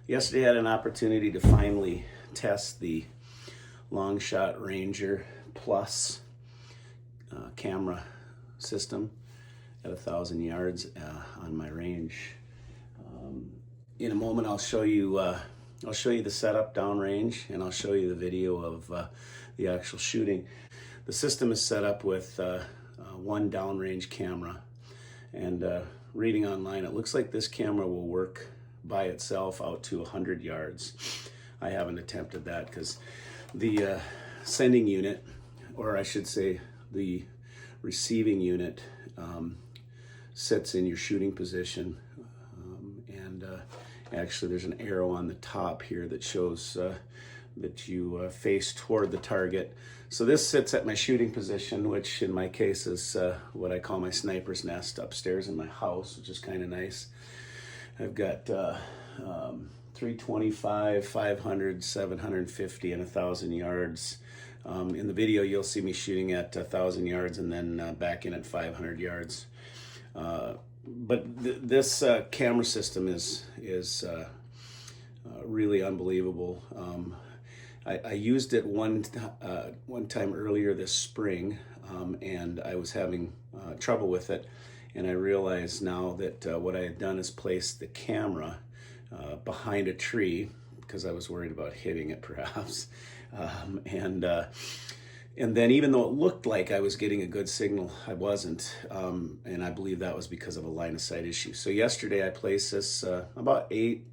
Yesterday I had an opportunity to finally test the Longshot Ranger Plus camera system at 1,000 yards on my range. In a moment I'll show you the setup downrange, and I'll show you the video of the actual shooting. The system is set up with one downrange camera, and reading online, it looks like this camera will work by itself out to 100 yards. I haven't attempted that because the sending unit, or I should say the receiving unit, sits in your shooting position, and actually there's an arrow on the top here that shows that you face toward the target. So this sits at my shooting position, which in my case is what I call my sniper's nest upstairs in my house, which is kind of nice. I've got 325, 500, 750, and 1,000 yards. In the video, you'll see me shooting at 1,000 yards and then back in at 500 yards. But this camera system is really unbelievable. I used it one time earlier this spring, and I was having trouble with it. And I realize now that what I had done is place the camera behind a tree because I was worried about hitting it perhaps. And then even though it looked like I was getting a good signal, I wasn't. And I believe that was because of a line of sight issue. So yesterday I placed this about 8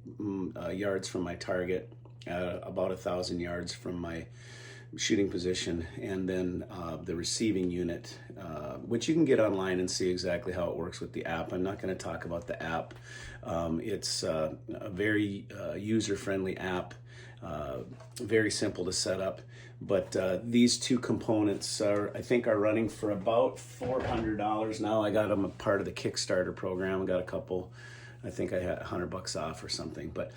yards from my target, about 1,000 yards from my shooting position, and then the receiving unit, which you can get online and see exactly how it works with the app. I'm not going to talk about the app. It's a very user-friendly app, very simple to set up. But these two components I think are running for about $400 now. I got them a part of the Kickstarter program. I got a couple, I think I had $100 off or something. But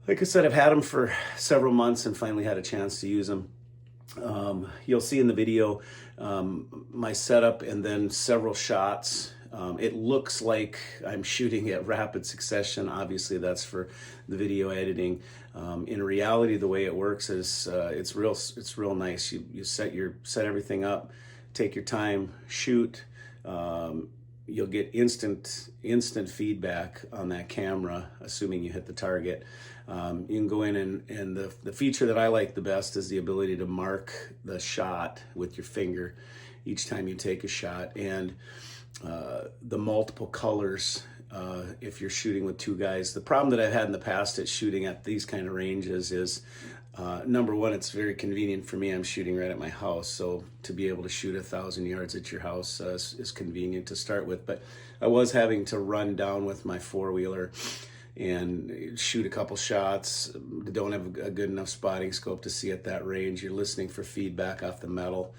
like I said, I've had them for several months and finally had a chance to use them. You'll see in the video my setup and then several shots. It looks like I'm shooting at rapid succession. Obviously that's for the video editing. In reality, the way it works is it's real nice. You set everything up, take your time, shoot. You'll get instant feedback on that camera, assuming you hit the target. You can go in and the feature that I like the best is the ability to mark the shot with your finger each time you take a shot, and the multiple colors if you're shooting with two guys. The problem that I've had in the past at shooting at these kind of ranges is number one, it's very convenient for me. I'm shooting right at my house, so to be able to shoot 1,000 yards at your house is convenient to start with. But I was having to run down with my four-wheeler and shoot a couple shots. Don't have a good enough spotting scope to see at that range. You're listening for feedback off the metal.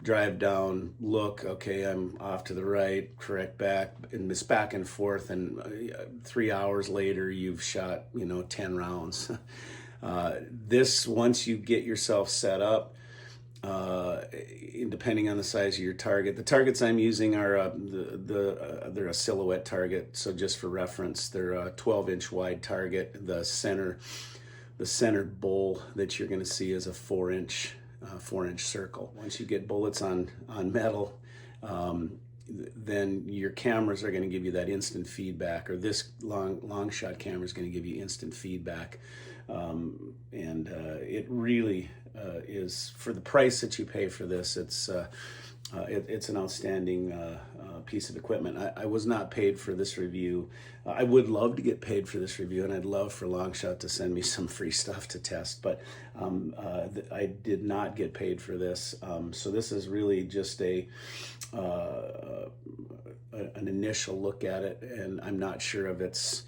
Drive down, look, okay, I'm off to the right, correct back, and it's back and forth, and 3 hours later you've shot 10 rounds. This, once you get yourself set up, depending on the size of your target, the targets I'm using are they're a silhouette target. So just for reference, they're a 12-inch wide target. The centered bowl that you're going to see is a 4-inch circle. Once you get bullets on metal, then your cameras are going to give you that instant feedback, or this long shot camera is going to give you instant feedback. And it really is, for the price that you pay for this, it's an outstanding piece of equipment. I was not paid for this review. I would love to get paid for this review, and I'd love for Longshot to send me some free stuff to test, but I did not get paid for this. So this is really just an initial look at it, and I'm not sure of its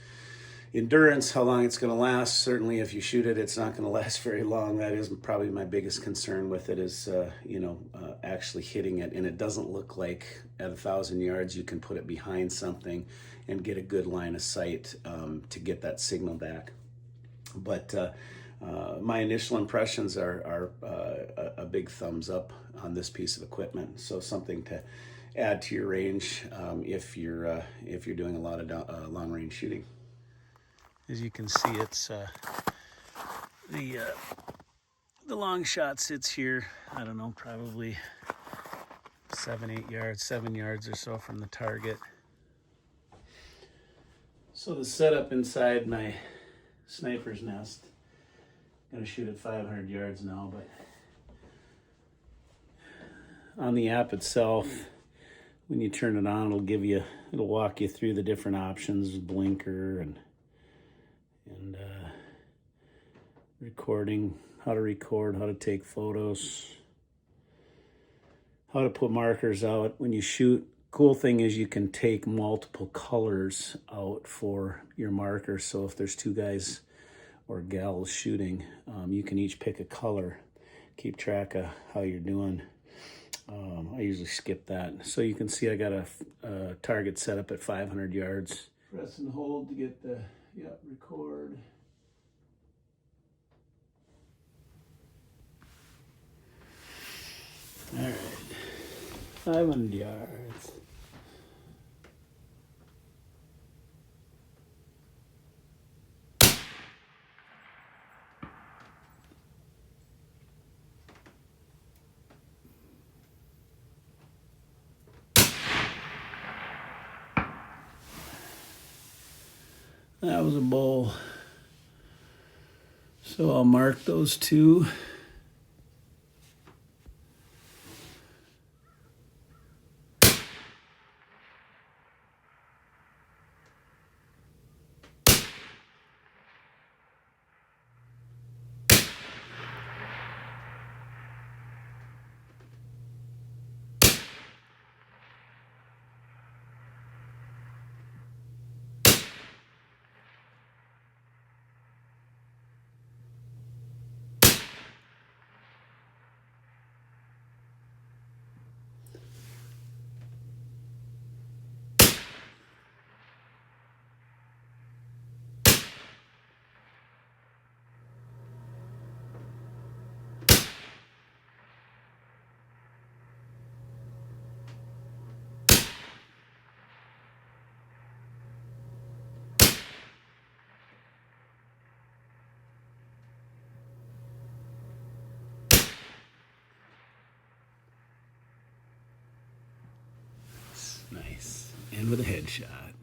endurance, how long it's going to last. Certainly if you shoot it, it's not going to last very long. That is probably my biggest concern with it, is actually hitting it. And it doesn't look like at 1,000 yards you can put it behind something and get a good line of sight to get that signal back. But my initial impressions are a big thumbs up on this piece of equipment. So something to add to your range if you're doing a lot of long range shooting. As you can see, it's the Longshot sits here, I don't know, probably 7 yards or so from the target. So the setup inside my sniper's nest, I'm gonna shoot at 500 yards now, but on the app itself, when you turn it on, it'll walk you through the different options, blinker and recording, how to record, how to take photos, how to put markers out when you shoot. Cool thing is you can take multiple colors out for your markers. So if there's 2 guys or gals shooting, you can each pick a color, keep track of how you're doing. I usually skip that. So you can see I got a target set up at 500 yards. Press and hold to get the, record. All right, 500 yards. That was a bull. So I'll mark those 2. Nice. And with a headshot.